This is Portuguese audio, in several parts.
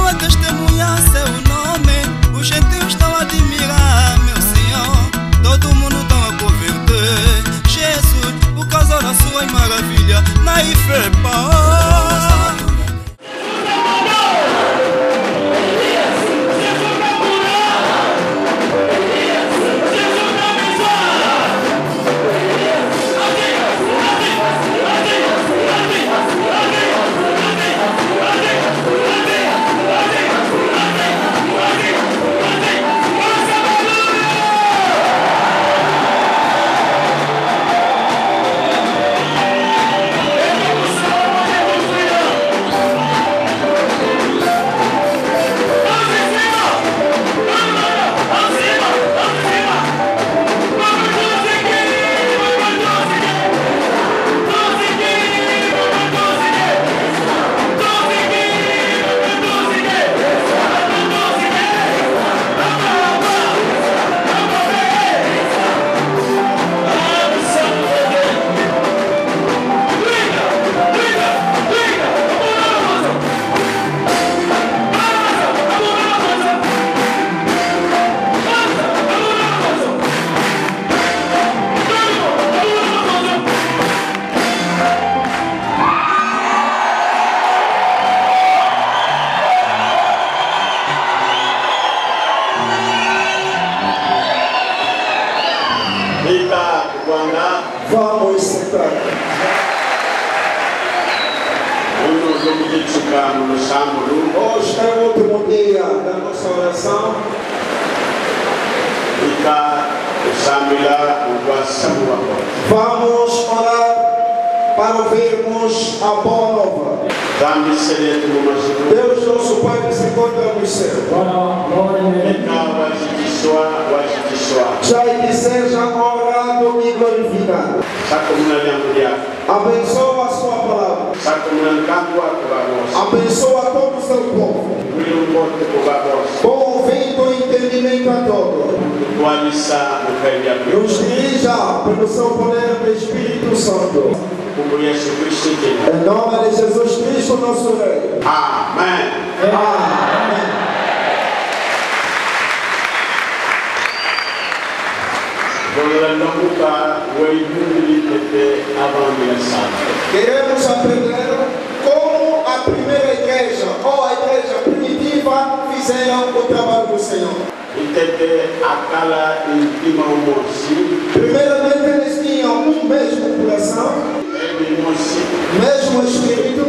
a testemunhar seu nome. Os gentios estão a admirar, meu Senhor. Todo mundo está a converter. Jesus, por causa da sua maravilha, na Ifepa. Vamos sentar. Hoje é o último dia da nossa oração. Vamos orar para ouvirmos a boa nova. Deus nosso Pai que se encontra no céu. Já que seja honrado e glorificado. Abençoa a sua palavra. Abençoa todo o seu povo. Com ouvido e entendimento a todos. Nos dirija pelo seu poder do Espírito Santo. Em nome de Jesus Cristo, nosso Rei. Amém. Amém. Queremos aprender como a primeira igreja ou a igreja primitiva fizeram o trabalho do Senhor. Primeiramente eles tinham um mesmo coração, mesmo espírito,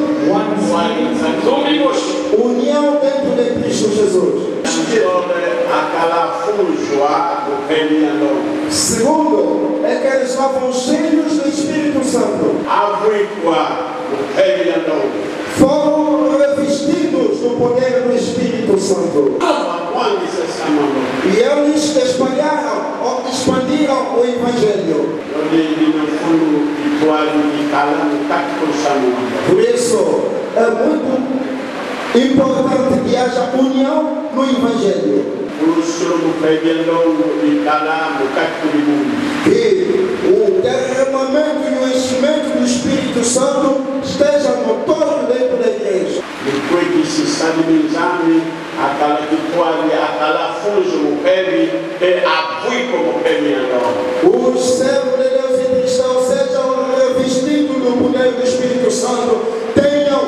união dentro de Cristo Jesus. Segundo, é que eles estavam cheios do Espírito Santo. Foram revestidos do poder do Espírito Santo. E eles espalharam ou expandiram o Evangelho. Por isso, é muito importante que haja união no Evangelho. E o derramamento e o enchimento do Espírito Santo esteja notório dentro da igreja. Os servos de Deus e cristãos sejam revestidos do poder do Espírito Santo, tenham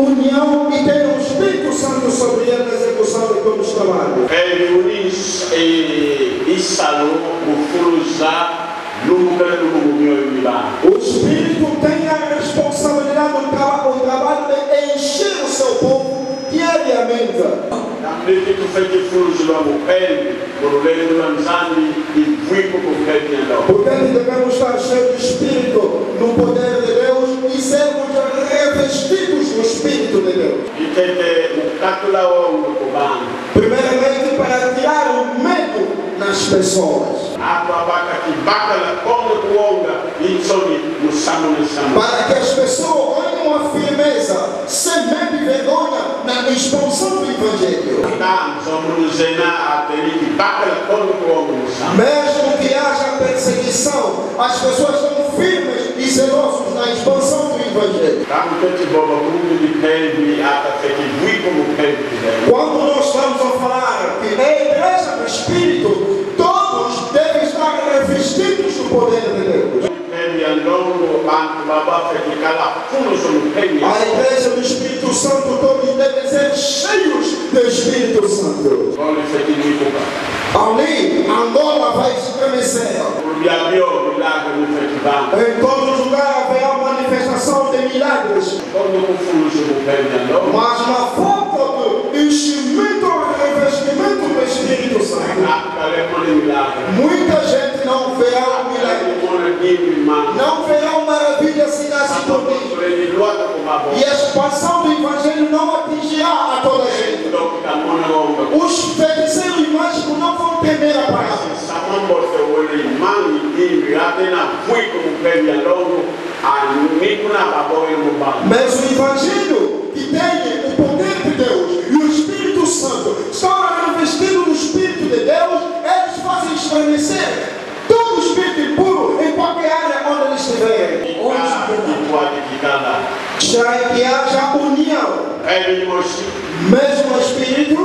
união e tenham o Espírito Santo sobre ele na execução de todos os trabalhos. O Espírito tem a responsabilidade do trabalho de encher o seu povo diariamente. Portanto, devemos estar cheios de Espírito no poder de Deus e sermos revestidos do Espírito de Deus. Primeiramente, para tirar o medo nas pessoas. Para que as pessoas tenham a firmeza, sem medo e vergonha, na expansão do Evangelho. Mesmo que haja perseguição, as pessoas são firmes e zelosos na expansão do Evangelho. Evangelho. Quando nós estamos a falar que é a igreja do Espírito, todos devem estar revestidos do poder de Deus. A igreja do Espírito Santo, todos devem ser cheios do Espírito Santo. Ali, Angola vai estremecer. Em todo lugar haverá manifestação de milagres. Mas na falta do enchimento e revestimento do Espírito Santo, muita gente não verá o milagre, não verá maravilha, sinais e prodígios. E a expansão do Evangelho não atingirá a toda a gente. Os feiticeiros e mágicos não vão temer a palavra. Mas o Evangelho que tem o poder de Deus e o Espírito Santo estão revestidos do Espírito de Deus, eles fazem estremecer todo o espírito impuro em qualquer área onde eles estiverem. Já que haja união, mesmo espírito,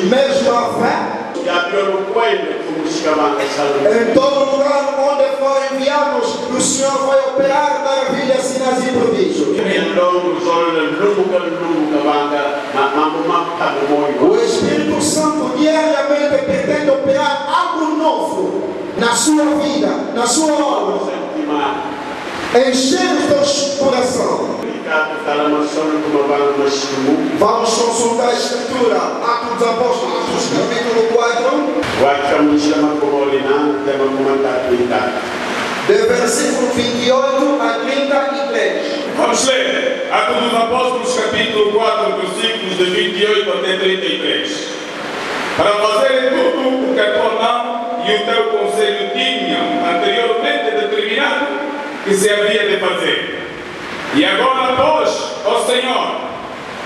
mesma fé. Em todo lugar onde forem enviados, o Senhor vai operar maravilhas, sinais e prodígios. O Espírito Santo diariamente pretende operar algo novo na sua vida, na sua obra, encher o teu coração. Vamos consultar a Escritura, Atos dos Apóstolos, capítulo 4. De versículo 28 a 33. Vamos ler Atos dos Apóstolos, capítulo 4, versículos de 28 até 33. Para fazerem tudo o que a tua mão e o teu conselho tinham anteriormente determinado que se havia de fazer. E agora, pois, ó Senhor,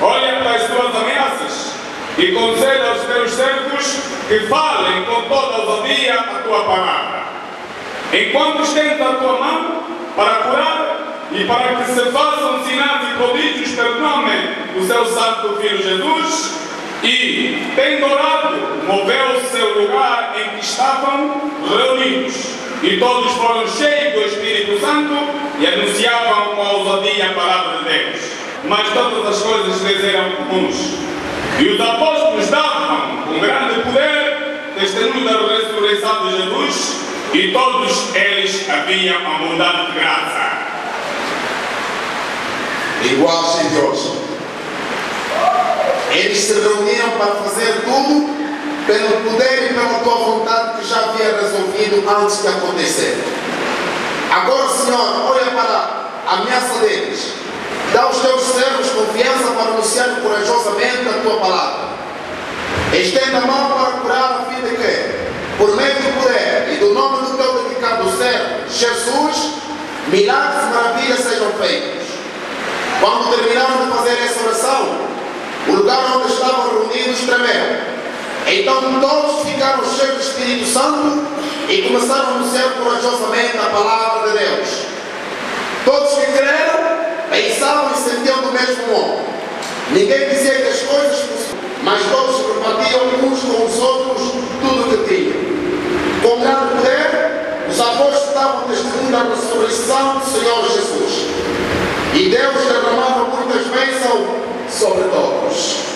olha para as tuas ameaças e concede aos teus servos que falem com toda ousadia a tua palavra. Enquanto estendes a tua mão para curar e para que se façam sinais e prodígios pelo nome do seu santo Filho Jesus, e, tendo orado, moveu-se o lugar em que estavam reunidos, e todos foram cheios do Espírito Santo e anunciavam com ousadia a palavra de Deus. Mas todas as coisas lhes eram comuns. E os apóstolos davam com grande poder testemunho da ressurreição de Jesus, e todos eles haviam abundante graça. Linguagem de hoje. Eles se reuniram para fazer tudo pelo poder e pela tua vontade que já havia resolvido antes de acontecer. Agora, Senhor, olha para a ameaça deles. Dá aos teus servos confiança para anunciar corajosamente a tua palavra. Estenda a mão para curar a fim de que, por meio do poder e do nome do teu dedicado servo, Jesus, milagres e maravilhas sejam feitos. Quando terminaram de fazer essa oração, o lugar onde estavam reunidos tremeu. Então todos ficaram cheios do Espírito Santo e começaram a anunciar corajosamente a palavra de Deus. Todos que creram pensavam e sentiam do mesmo modo. Ninguém dizia que as coisas fossem, mas todos repartiam uns com os outros tudo o que tinham. Com grande poder, os apóstolos davam testemunho da ressurreição do Senhor Jesus. E Deus derramava muitas bênçãos sobre todos.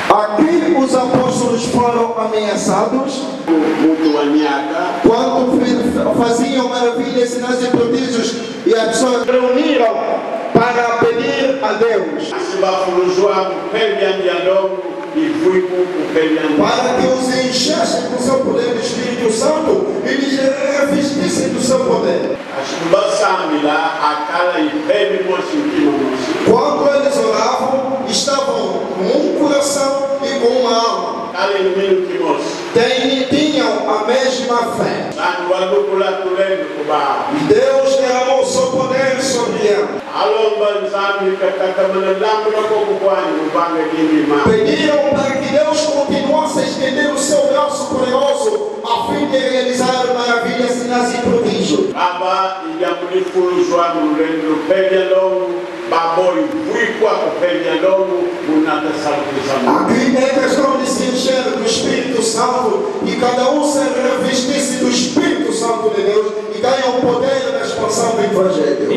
Aqui os apóstolos foram ameaçados quando faziam maravilhas, sinais e prodígios, e as pessoas reuniram para pedir a Deus para que os enchessem com o seu poder do Espírito Santo e lhes revestissem do seu poder. Quando eles oravam, estavam com um coração e com uma alma. Tinham a mesma fé. Deus derramou o seu poder sobre eles. Pediram para que Deus continuasse a estender o seu braço poderoso a fim de realizar maravilhas, sinais e prodígios. prodígio. Aba e a mulher foi jogar no reino pede longo, baboi fui com a pede longo, o nada sabe Aqui é questão de se encher do Espírito Santo e cada um se revestisse do Espírito Santo de Deus e ganha o poder da expansão do Evangelho.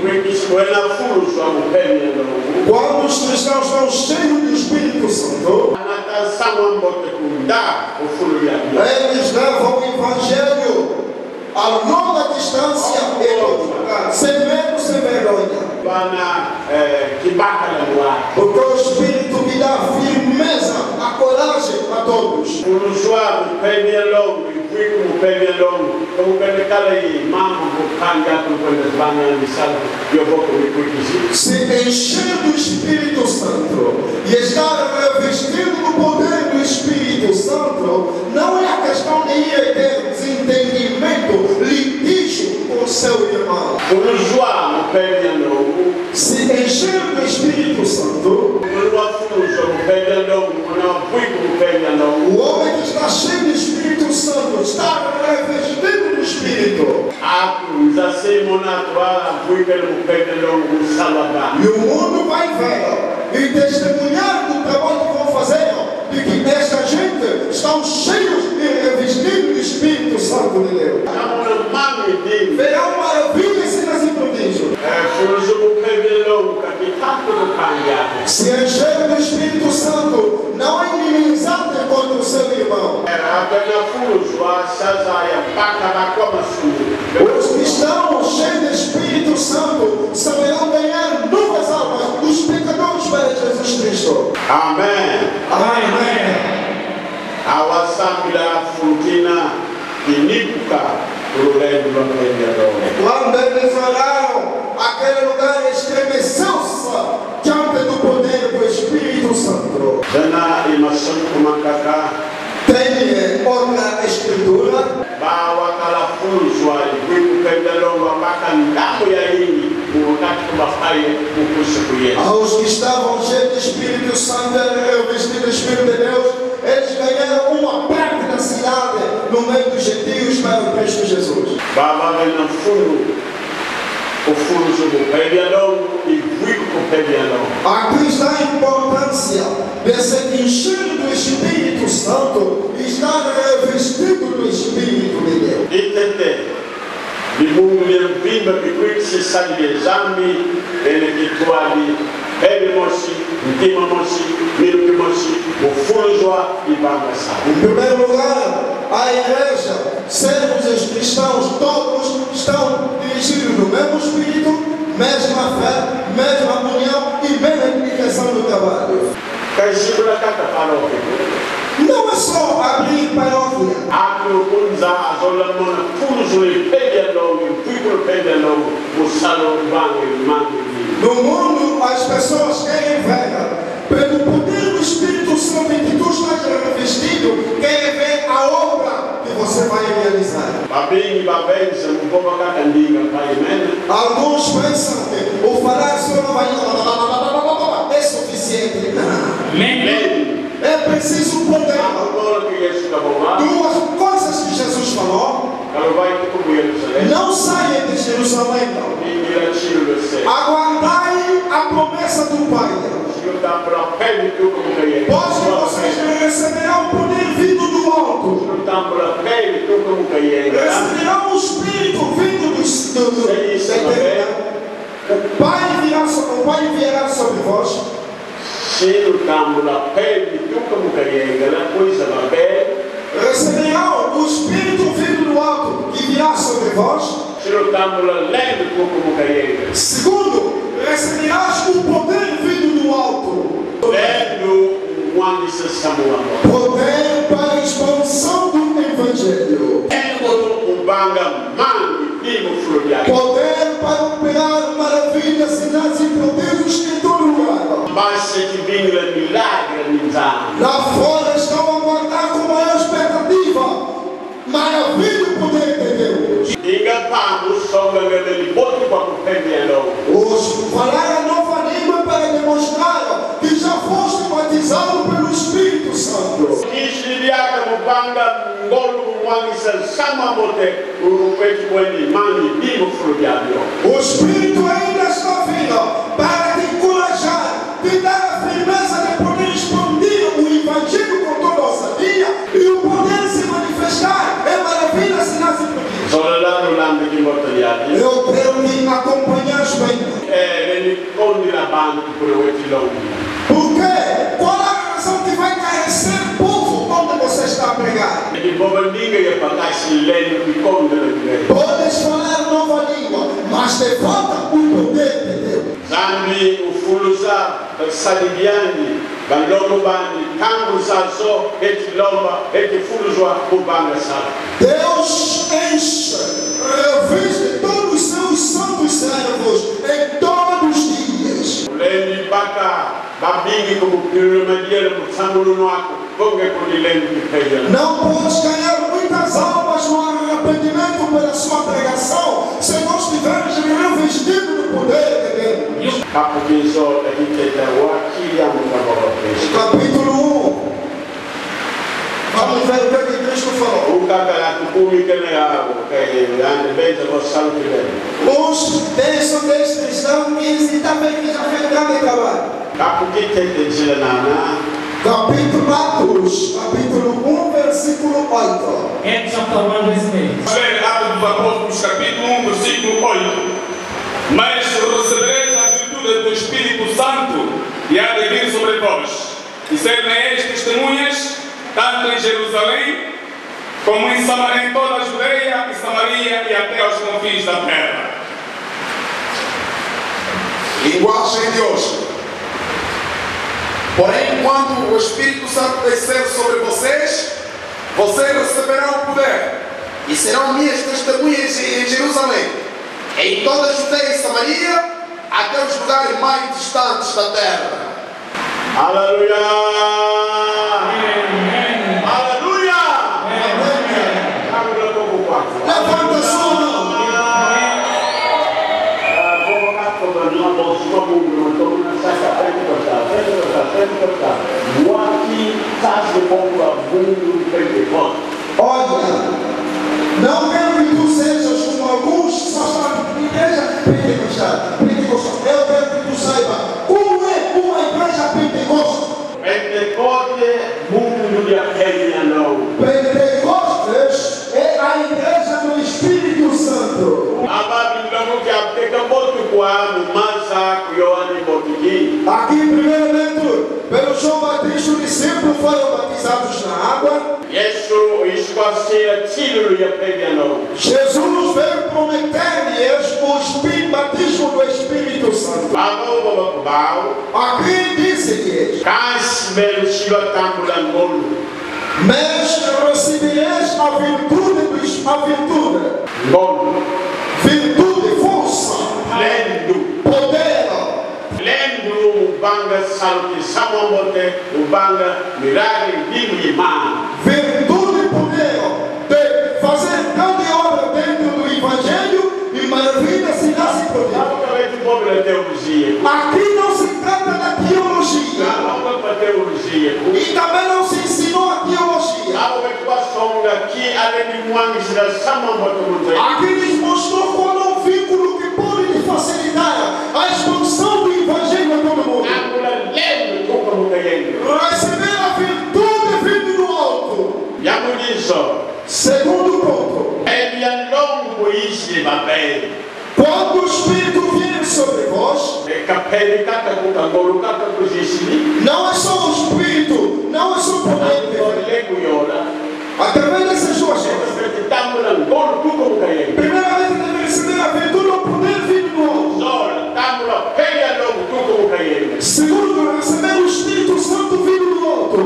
Quando os cristãos estão cheios do Espírito Santo, eles levam o Evangelho a longa distância e sem medo, sem vergonha. Porque o Espírito que dá firmeza, a coragem a todos. Se encher do Espírito Santo e estar revestido do poder do Espírito Santo, não é a questão de ir ter desentendimento, litígio com seu irmão. Se encher do Espírito Santo, o homem que está cheio do Espírito Santo está revestido do Espírito. E o mundo vai ver e testemunhar do trabalho que vão fazer, de que esta gente estão cheios e revestidos do Espírito Santo de Deus. Verão maravilhas, sinais e prodígios. Se encher do Espírito Santo, não há inimizade contra o seu irmão. Os cristãos cheios do Espírito Santo saberão ganhar novas almas dos pecadores para Jesus Cristo. Amém. Amém. A Assembleia Frutina de Nipuca, quando eles oraram, aquele lugar estremeceu-se diante do poder do Espírito Santo. Tem outra escritura. Aos que estavam cheios do Espírito Santo, revestidos do Espírito de Deus, eles ganharam uma parte da cidade no meio dos gentios para Cristo Jesus. Aqui está a importância de se encher do Espírito Santo e estar revestido do Espírito de Deus. Em primeiro lugar, a igreja, servos e cristãos, todos estão dirigidos no mesmo Espírito, mesma fé, mesma comunhão e mesma implicação no trabalho. Não é só abrir paróquia. No mundo, as pessoas querem ver, pelo poder do Espírito Santo em que tu estás revestido, querem ver a obra que você vai realizar. Alguns pensam que o falar só não vai é suficiente. É preciso poder. Duas coisas que Jesus falou. Não saia de Jerusalém, não. Aguardai a promessa do Pai. Pois vocês receberão o poder vindo do alto. Receberão o Espírito vindo do eterno. O Pai enviará sobre vós. Receberão o Espírito vindo do alto que virá sobre vós. Segundo, receberás o poder vindo do alto. Poder para a expansão do Evangelho. Poder para operar maravilhas, sinais e prodígios em todo lugar. Lá fora estão a aguardar com maior expectativa. Maravilha o poder de Deus. Os falar a nova língua para demonstrar que já foste batizado pelo Espírito Santo. Santo. Kishiriaka mupanga ngolu mwangisa sama mote urupeti kwenye mani bibo frudiadio. O Espírito ainda está vindo para te encorajar, te dar a firmeza de poder expandir o Evangelho com toda a ousadia e o poder se manifestar em maravilhas, sinais e prodígios. Soldado lambe kimotaliadi. Eu quero que acompanhares bem. Ele condira bando por o etilão. Por quê? Qual é a razão que vai carecer povo onde você está a pregar? Ele bobandiga e apagasse leno que condira de Podes falar nova língua, mas te falta o poder de Deus. Zambi ufuluza salibiani balomo bani tangu zazo etilomba etifuluzwa kubanga sala. Deus enche, reviste todos os seus santos servos em todos os dias. Lendi baka babingi como piramadia por samuru no ako ponga com lendi que pega. Não podes ganhar muitas almas no arrependimento pela sua pregação se não estiveres revestido do poder de Deus. Capo bizo e kiteta wakili amu kababa. Capítulo 1. Vamos ver o que Cristo falou. O kakala kumi kene água que ande beija vos salto dele. Uns pensam que eles cristãos que também que já fez grande trabalho. Capo kiteta de nana. Capítulo Atos, capítulo 1, versículo 8. Acts chapter 1 verse 8. Ver Atos dos Apóstolos, capítulo 1, versículo 8. Mas recebereis a virtude do Espírito Santo e há de vir sobre vós, e ser-me-eis testemunhas, tanto em Jerusalém, como em toda a Judeia e Samaria e até aos confins da terra. Linguagem de hoje. Porém, quando o Espírito Santo descer sobre vocês, vocês receberão o poder e serão minhas testemunhas em Jerusalém, em toda a Judeia e Samaria, até os lugares mais distantes da terra. Aleluia! Aleluia! Levanta a sua mão. Olha, não quero que tu sejas como alguns que só estão na igreja pentecostal. Eu quero que tu saiba como é uma igreja pentecostal. Pentecostes é a igreja do Espírito Santo. Aqui, primeiramente, pelo João Batista, os discípulos foram batizados na água. Jesus veio prometer-lhes o batismo do Espírito Santo. Aqui diz-lhes: mas recebereis a virtude, força, poder. Banga salti samomote ubanga mirare dimima. Virtude e poder de fazer grande obra dentro do Evangelho e maravilhas, sinais e prodígios. Aqui não se trata da teologia. E também não se ensinou a teologia. Aqui nos mostrou qual é o vínculo que pode facilitar a expansão do Evangelho a todo mundo. Receber a virtude vindo do alto. Segundo ponto. Quando o Espírito vier sobre vós, não é só o Espírito, não é só o poder. Através dessas duas coisas. Primeiramente, deve receber a virtude ou poder vindo do alto. Segundo, receber o Espírito Santo vindo do alto,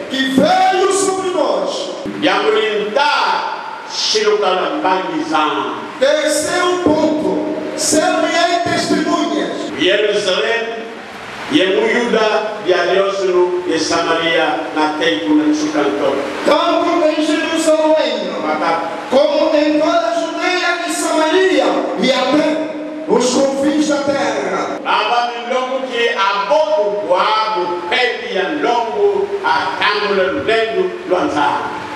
que veio sobre nós. Terceiro ponto, ser-me-ei testemunhas. Jerusalém, Yemuda, Dialiosulu, e Samaria, na tempo na Chucantor. Tanto em Jerusalém, como em toda a Judeia e Samaria, e até os confins da terra. Longo que a boco guago, pede longo a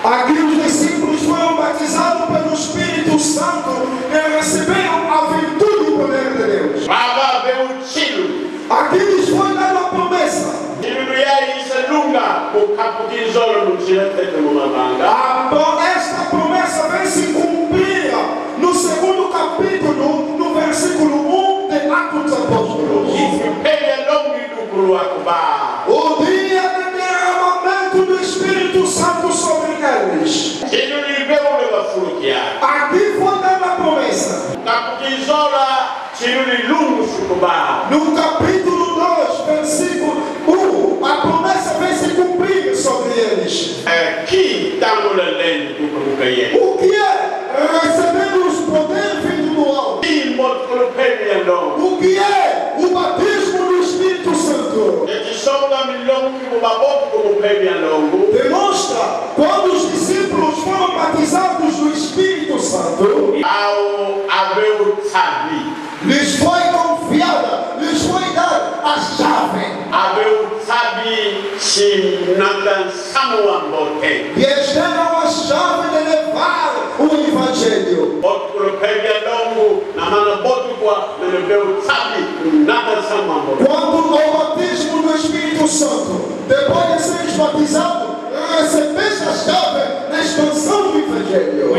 Aqui os discípulos foram batizados pelo Espírito Santo e receberam a virtude e o poder de Deus. Aqui lhes foi dada a promessa. Esta promessa vem se cumprir no segundo capítulo, no versículo 1 de Atos dos Apóstolos. O dia de derramamento do Espírito Santo sobre eles. Aqui foi dada a promessa. No capítulo 2, versículo 1, a promessa vem se cumprir sobre eles. O que é? Recebemos poder vindo do alto. O que é? O batismo do Espírito Santo. Demonstra quando os discípulos foram batizados do Espírito Santo, lhes foi confiada, lhes foi dada a chave. E eles deram a chave de levar o Evangelho. Quando ao batismo do Espírito Santo, depois de seres batizados, recebeste a chave na expansão do Evangelho.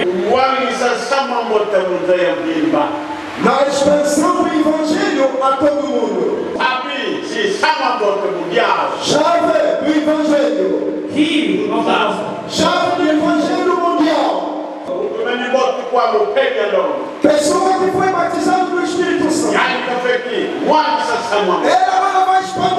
Na expansão do Evangelho a todo mundo. Chave do Evangelho. Chave do Evangelho mundial. Pessoa que foi batizada no Espírito Santo. Ela vai expandir